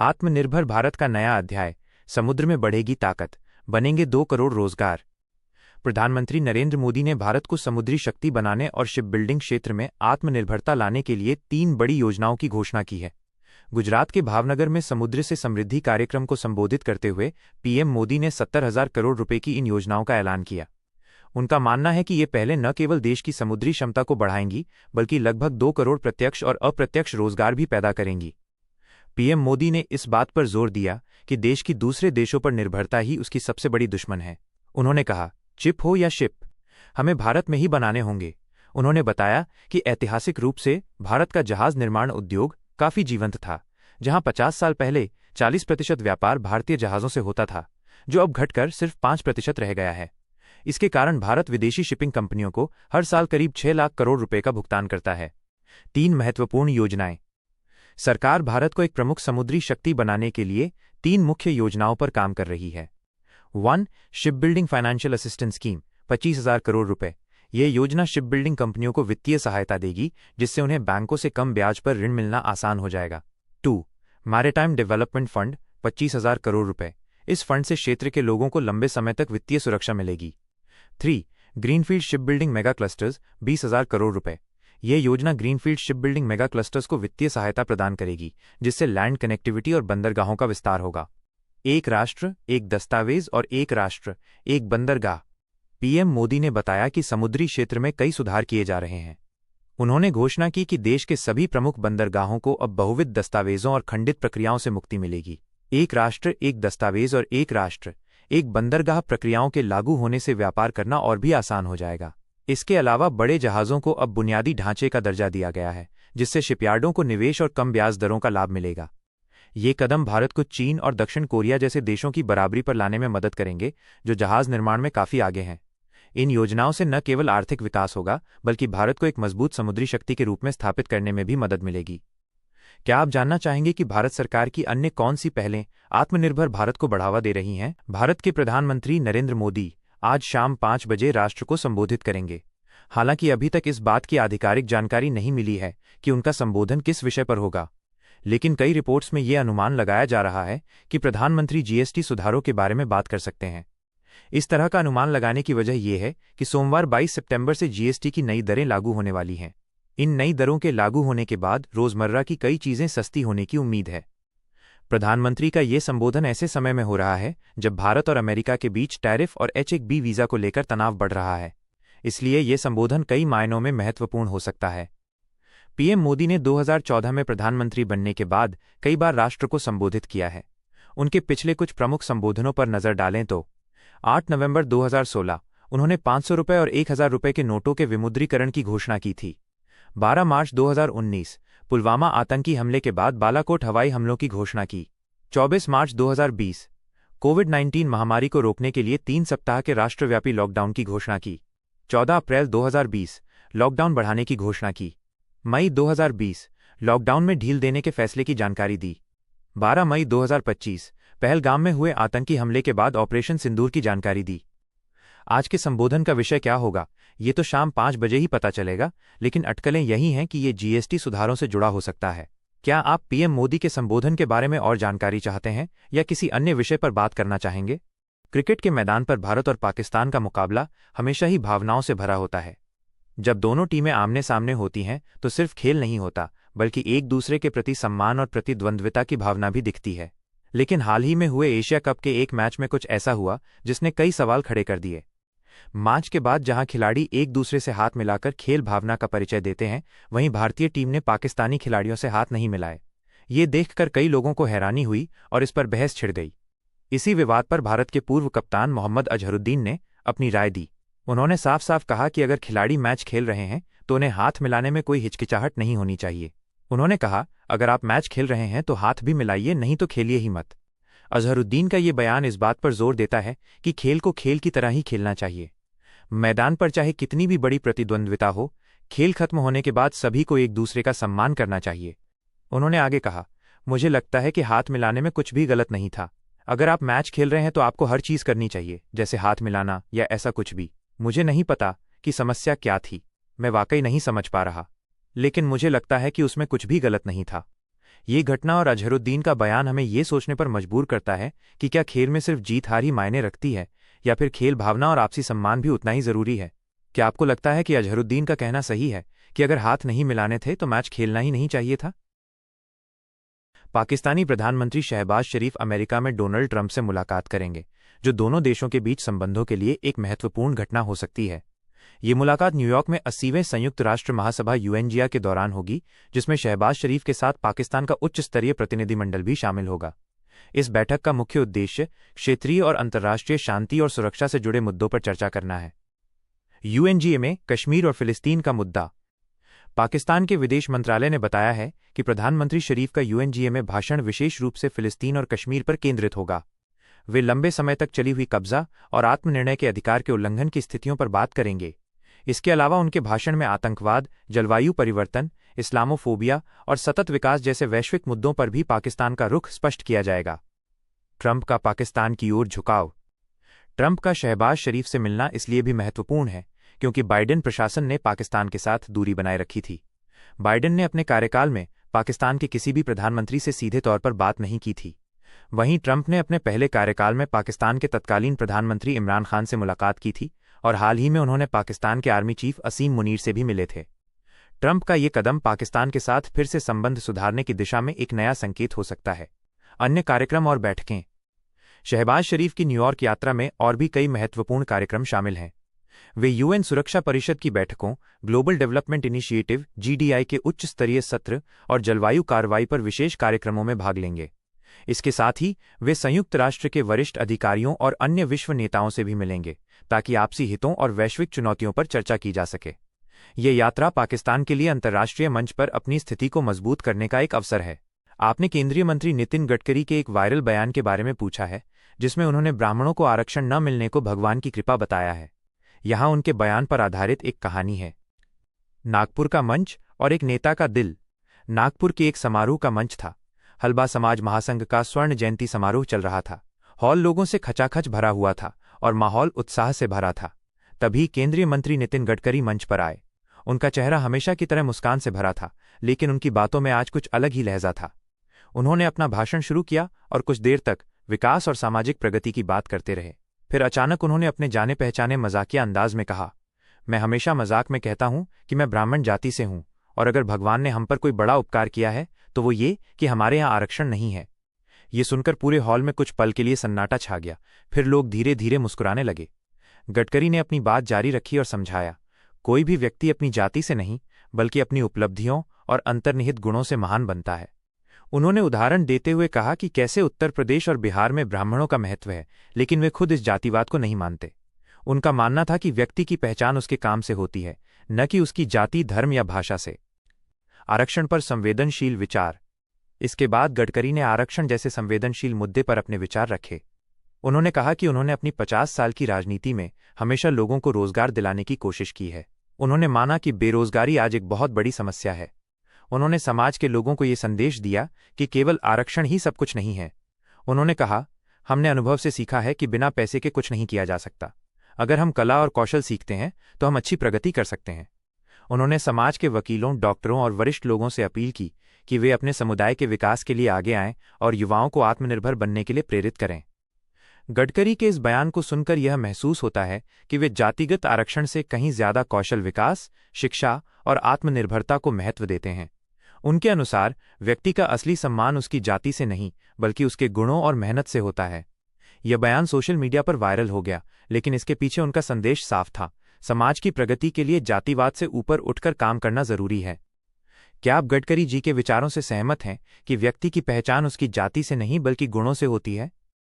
आत्मनिर्भर भारत का नया अध्याय, समुद्र में बढ़ेगी ताकत, बनेंगे 2 करोड़ रोजगार। प्रधानमंत्री नरेंद्र मोदी ने भारत को समुद्री शक्ति बनाने और शिप बिल्डिंग क्षेत्र में आत्मनिर्भरता लाने के लिए 3 बड़ी योजनाओं की घोषणा की है। गुजरात के भावनगर में समुद्र से समृद्धि कार्यक्रम को संबोधित करते हुए पीएम मोदी ने 70,000 करोड़ रुपए की इन योजनाओं का ऐलान किया। उनका मानना है कि ये पहले न केवल देश की समुद्री क्षमता को बढ़ाएंगी, बल्कि लगभग 2 करोड़ प्रत्यक्ष और अप्रत्यक्ष रोजगार भी पैदा करेंगी। पीएम मोदी ने इस बात पर जोर दिया कि देश की दूसरे देशों पर निर्भरता ही उसकी सबसे बड़ी दुश्मन है। उन्होंने कहा, चिप हो या शिप, हमें भारत में ही बनाने होंगे। उन्होंने बताया कि ऐतिहासिक रूप से भारत का जहाज निर्माण उद्योग काफी जीवंत था, जहां 50 साल पहले 40% व्यापार भारतीय जहाजों से होता था, जो अब घटकर सिर्फ 5% रह गया है। इसके कारण भारत विदेशी शिपिंग कंपनियों को हर साल करीब 6 लाख करोड़ रुपए का भुगतान करता है। 3 महत्वपूर्ण योजनाएं। सरकार भारत को एक प्रमुख समुद्री शक्ति बनाने के लिए 3 मुख्य योजनाओं पर काम कर रही है। 1. Ship building financial assistance scheme, 25,000 crore रुपए। यह योजना शिप बिल्डिंग कंपनियों को वित्तीय सहायता देगी, जिससे उन्हें बैंकों से कम ब्याज पर ऋण मिलना आसान हो जाएगा। 2. मैरीटाइम डेवलपमेंट फंड, 25,000 करोड़ रुपए। इस फंड से क्षेत्र के लोगों को लंबे समय तक वित्तीय सुरक्षा मिलेगी। 3. Greenfield ship building mega clusters, 20,000 crore रुपए। यह योजना greenfield ship building mega clusters को वित्तीय सहायता प्रदान करेगी, जिससे लैंड कनेक्टिविटी और बंदरगाहों का विस्तार होगा। एक राष्ट्र, एक दस्तावेज और एक राष्ट्र, एक बंदरगाह। पीएम मोदी ने बताया कि समुद्री क्षेत्र में कई सुधार किए जा रहे हैं। उन्होंने घोषणा की कि देश के सभी प्रमुख बंदरगाहों को अब बहुविध दस्तावेजों और खंडित प्रक्रियाओं से मुक्ति मिलेगी। एक राष्ट्र, एक दस्तावेज और एक राष्ट्र, एक बंदरगाह प्रक्रियाओं के लागू होने से व्यापार करना और भी आसान हो जाएगा। इसके अलावा बड़े जहाजों को अब बुनियादी ढांचे का दर्जा दिया गया है, जिससे शिपयार्डों को निवेश और कम ब्याज दरों का लाभ मिलेगा। ये कदम भारत को चीन और दक्षिण कोरिया जैसे देशों की बराबरी पर लाने में मदद करेंगे, जो जहाज निर्माण में काफी आगे हैं। इन योजनाओं से न केवल आर्थिक विकास होगा, बल्कि भारत को एक मजबूत समुद्री शक्ति के रूप में स्थापित करने में भी मदद मिलेगी। क्या आप जानना चाहेंगे कि भारत सरकार की अन्य कौन सी पहलें आत्मनिर्भर भारत को बढ़ावा दे रही हैं? भारत के प्रधानमंत्री नरेंद्र मोदी आज शाम 5 बजे राष्ट्र को संबोधित करेंगे। हालांकि अभी तक इस बात की आधिकारिक जानकारी नहीं मिली है कि उनका संबोधन किस विषय पर होगा, लेकिन कई रिपोर्ट्स में यह अनुमान लगाया जा रहा है कि प्रधानमंत्री जीएसटी सुधारों के बारे में बात कर सकते हैं। इस तरह का अनुमान लगाने की वजह यह है कि सोमवार 22 सितंबर से जीएसटी की नई दरें लागू होने वाली हैं। इन नई दरों के लागू होने के बाद रोजमर्रा की कई चीजें सस्ती होने की उम्मीद है। प्रधानमंत्री का ये संबोधन ऐसे समय में हो रहा है जब भारत और अमेरिका के बीच टैरिफ और H-1B वीजा को लेकर तनाव बढ़ रहा है, इसलिए ये संबोधन कई मायनों में महत्वपूर्ण हो सकता है। पीएम मोदी ने 2014 में प्रधानमंत्री बनने के बाद कई बार राष्ट्र को संबोधित किया है। उनके पिछले कुछ प्रमुख संबोधनों पर नजर डालें तो 8 नवंबर 2016 उन्होंने 500 रुपये और 1,000 रुपये के नोटों के विमुद्रीकरण की घोषणा की थी। 12 मार्च 2019 पुलवामा आतंकी हमले के बाद बालाकोट हवाई हमलों की घोषणा की। 24 मार्च 2020 कोविड-19 महामारी को रोकने के लिए 3 सप्ताह के राष्ट्रव्यापी लॉकडाउन की घोषणा की। 14 अप्रैल 2020 लॉकडाउन बढ़ाने की घोषणा की। मई 2020 लॉकडाउन में ढील देने के फैसले की जानकारी दी। 12 मई 2025 पहलगाम में हुए आतंकी हमले के बाद ऑपरेशन सिंदूर की जानकारी दी। आज के संबोधन का विषय क्या होगा, ये तो शाम 5 बजे ही पता चलेगा, लेकिन अटकलें यही हैं कि ये जीएसटी सुधारों से जुड़ा हो सकता है। क्या आप पीएम मोदी के संबोधन के बारे में और जानकारी चाहते हैं या किसी अन्य विषय पर बात करना चाहेंगे? क्रिकेट के मैदान पर भारत और पाकिस्तान का मुकाबला हमेशा ही भावनाओं से भरा होता है। जब दोनों टीमें आमने सामने होती हैं तो सिर्फ खेल नहीं होता, बल्कि एक दूसरे के प्रति सम्मान और प्रतिद्वंद्विता की भावना भी दिखती है। लेकिन हाल ही में हुए एशिया कप के एक मैच में कुछ ऐसा हुआ जिसने कई सवाल खड़े कर दिए। मैच के बाद जहां खिलाड़ी एक दूसरे से हाथ मिलाकर खेल भावना का परिचय देते हैं, वहीं भारतीय टीम ने पाकिस्तानी खिलाड़ियों से हाथ नहीं मिलाए। ये देखकर कई लोगों को हैरानी हुई और इस पर बहस छिड़ गई। इसी विवाद पर भारत के पूर्व कप्तान मोहम्मद अजहरुद्दीन ने अपनी राय दी। उन्होंने साफ साफ कहा कि अगर खिलाड़ी मैच खेल रहे हैं तो उन्हें हाथ मिलाने में कोई हिचकिचाहट नहीं होनी चाहिए। उन्होंने कहा, अगर आप मैच खेल रहे हैं तो हाथ भी मिलाइए, नहीं तो खेलिए ही मत। अजहरुद्दीन का ये बयान इस बात पर जोर देता है कि खेल को खेल की तरह ही खेलना चाहिए। मैदान पर चाहे कितनी भी बड़ी प्रतिद्वंद्विता हो, खेल खत्म होने के बाद सभी को एक दूसरे का सम्मान करना चाहिए। उन्होंने आगे कहा, मुझे लगता है कि हाथ मिलाने में कुछ भी गलत नहीं था। अगर आप मैच खेल रहे हैं तो आपको हर चीज करनी चाहिए, जैसे हाथ मिलाना या ऐसा कुछ भी। मुझे नहीं पता कि समस्या क्या थी, मैं वाकई नहीं समझ पा रहा, लेकिन मुझे लगता है कि उसमें कुछ भी गलत नहीं था। ये घटना और अजहरुद्दीन का बयान हमें ये सोचने पर मजबूर करता है कि क्या खेल में सिर्फ जीत हार ही मायने रखती है, या फिर खेल भावना और आपसी सम्मान भी उतना ही जरूरी है। क्या आपको लगता है कि अजहरुद्दीन का कहना सही है कि अगर हाथ नहीं मिलाने थे तो मैच खेलना ही नहीं चाहिए था? पाकिस्तानी प्रधानमंत्री शहबाज शरीफ अमेरिका में डोनाल्ड ट्रंप से मुलाकात करेंगे, जो दोनों देशों के बीच संबंधों के लिए एक महत्वपूर्ण घटना हो सकती है। ये मुलाकात न्यूयॉर्क में 80वें संयुक्त राष्ट्र महासभा यूएनजीए के दौरान होगी, जिसमें शहबाज शरीफ के साथ पाकिस्तान का उच्च स्तरीय प्रतिनिधिमंडल भी शामिल होगा। इस बैठक का मुख्य उद्देश्य क्षेत्रीय और अंतर्राष्ट्रीय शांति और सुरक्षा से जुड़े मुद्दों पर चर्चा करना है। यूएनजीए में कश्मीर और फिलिस्तीन का मुद्दा। पाकिस्तान के विदेश मंत्रालय ने बताया है कि प्रधानमंत्री शरीफ का यूएनजीए में भाषण विशेष रूप से फिलिस्तीन और कश्मीर पर केंद्रित होगा। वे लंबे समय तक चली हुई कब्जा और आत्मनिर्णय के अधिकार के उल्लंघन की स्थितियों पर बात करेंगे। इसके अलावा उनके भाषण में आतंकवाद, जलवायु परिवर्तन, इस्लामोफोबिया और सतत विकास जैसे वैश्विक मुद्दों पर भी पाकिस्तान का रुख स्पष्ट किया जाएगा। ट्रंप का पाकिस्तान की ओर झुकाव। ट्रंप का शहबाज शरीफ से मिलना इसलिए भी महत्वपूर्ण है क्योंकि बाइडेन प्रशासन ने पाकिस्तान के साथ दूरी बनाए रखी थी। बाइडेन ने अपने कार्यकाल में पाकिस्तान के किसी भी प्रधानमंत्री से सीधे तौर पर बात नहीं की थी। वहीं ट्रंप ने अपने पहले कार्यकाल में पाकिस्तान के तत्कालीन प्रधानमंत्री इमरान खान से मुलाकात की थी और हाल ही में उन्होंने पाकिस्तान के आर्मी चीफ असीम मुनीर से भी मिले थे। ट्रंप का ये कदम पाकिस्तान के साथ फिर से संबंध सुधारने की दिशा में एक नया संकेत हो सकता है। अन्य कार्यक्रम और बैठकें। शहबाज शरीफ की न्यूयॉर्क यात्रा में और भी कई महत्वपूर्ण कार्यक्रम शामिल हैं। वे यूएन सुरक्षा परिषद की बैठकों, ग्लोबल डेवलपमेंट इनिशिएटिव (GDI) के उच्च स्तरीय सत्र और जलवायु कार्रवाई पर विशेष कार्यक्रमों में भाग लेंगे। इसके साथ ही वे संयुक्त राष्ट्र के वरिष्ठ अधिकारियों और अन्य विश्व नेताओं से भी मिलेंगे ताकि आपसी हितों और वैश्विक चुनौतियों पर चर्चा की जा सके। ये यात्रा पाकिस्तान के लिए अंतर्राष्ट्रीय मंच पर अपनी स्थिति को मजबूत करने का एक अवसर है। आपने केंद्रीय मंत्री नितिन गडकरी के एक वायरल बयान के बारे में पूछा है, जिसमें उन्होंने ब्राह्मणों को आरक्षण न मिलने को भगवान की कृपा बताया है। यहाँ उनके बयान पर आधारित एक कहानी है। नागपुर का मंच और एक नेता का दिल। नागपुर के एक समारोह का मंच था। हलबा समाज महासंघ का स्वर्ण जयंती समारोह चल रहा था। हॉल लोगों से खचाखच भरा हुआ था और माहौल उत्साह से भरा था। तभी केंद्रीय मंत्री नितिन गडकरी मंच पर आए। उनका चेहरा हमेशा की तरह मुस्कान से भरा था, लेकिन उनकी बातों में आज कुछ अलग ही लहजा था। उन्होंने अपना भाषण शुरू किया और कुछ देर तक विकास और सामाजिक प्रगति की बात करते रहे। फिर अचानक उन्होंने अपने जाने पहचाने मजाकिया अंदाज में कहा, मैं हमेशा मजाक में कहता हूं कि मैं ब्राह्मण जाति से हूं और अगर भगवान ने हम पर कोई बड़ा उपकार किया है तो वो ये कि हमारे यहाँ आरक्षण नहीं है। ये सुनकर पूरे हॉल में कुछ पल के लिए सन्नाटा छा गया। फिर लोग धीरे धीरे मुस्कुराने लगे। गडकरी ने अपनी बात जारी रखी और समझाया, कोई भी व्यक्ति अपनी जाति से नहीं बल्कि अपनी उपलब्धियों और अंतर्निहित गुणों से महान बनता है। उन्होंने उदाहरण देते हुए कहा कि कैसे उत्तर प्रदेश और बिहार में ब्राह्मणों का महत्व है, लेकिन वे खुद इस जातिवाद को नहीं मानते। उनका मानना था कि व्यक्ति की पहचान उसके काम से होती है, न कि उसकी जाति, धर्म या भाषा से। आरक्षण पर संवेदनशील विचार। इसके बाद गडकरी ने आरक्षण जैसे संवेदनशील मुद्दे पर अपने विचार रखे। उन्होंने कहा कि उन्होंने अपनी 50 साल की राजनीति में हमेशा लोगों को रोजगार दिलाने की कोशिश की है। उन्होंने माना कि बेरोजगारी आज एक बहुत बड़ी समस्या है। उन्होंने समाज के लोगों को ये संदेश दिया कि केवल आरक्षण ही सब कुछ नहीं है। उन्होंने कहा, हमने अनुभव से सीखा है कि बिना पैसे के कुछ नहीं किया जा सकता। अगर हम कला और कौशल सीखते हैं तो हम अच्छी प्रगति कर सकते हैं। उन्होंने समाज के वकीलों, डॉक्टरों और वरिष्ठ लोगों से अपील की कि वे अपने समुदाय के विकास के लिए आगे आएं और युवाओं को आत्मनिर्भर बनने के लिए प्रेरित करें। गडकरी के इस बयान को सुनकर यह महसूस होता है कि वे जातिगत आरक्षण से कहीं ज्यादा कौशल विकास, शिक्षा और आत्मनिर्भरता को महत्व देते हैं। उनके अनुसार व्यक्ति का असली सम्मान उसकी जाति से नहीं बल्कि उसके गुणों और मेहनत से होता है। यह बयान सोशल मीडिया पर वायरल हो गया, लेकिन इसके पीछे उनका संदेश साफ था। समाज की प्रगति के लिए जातिवाद से ऊपर उठकर काम करना जरूरी है। क्या आप गडकरी जी के विचारों से सहमत हैं कि व्यक्ति की पहचान उसकी जाति से नहीं बल्कि गुणों से होती है?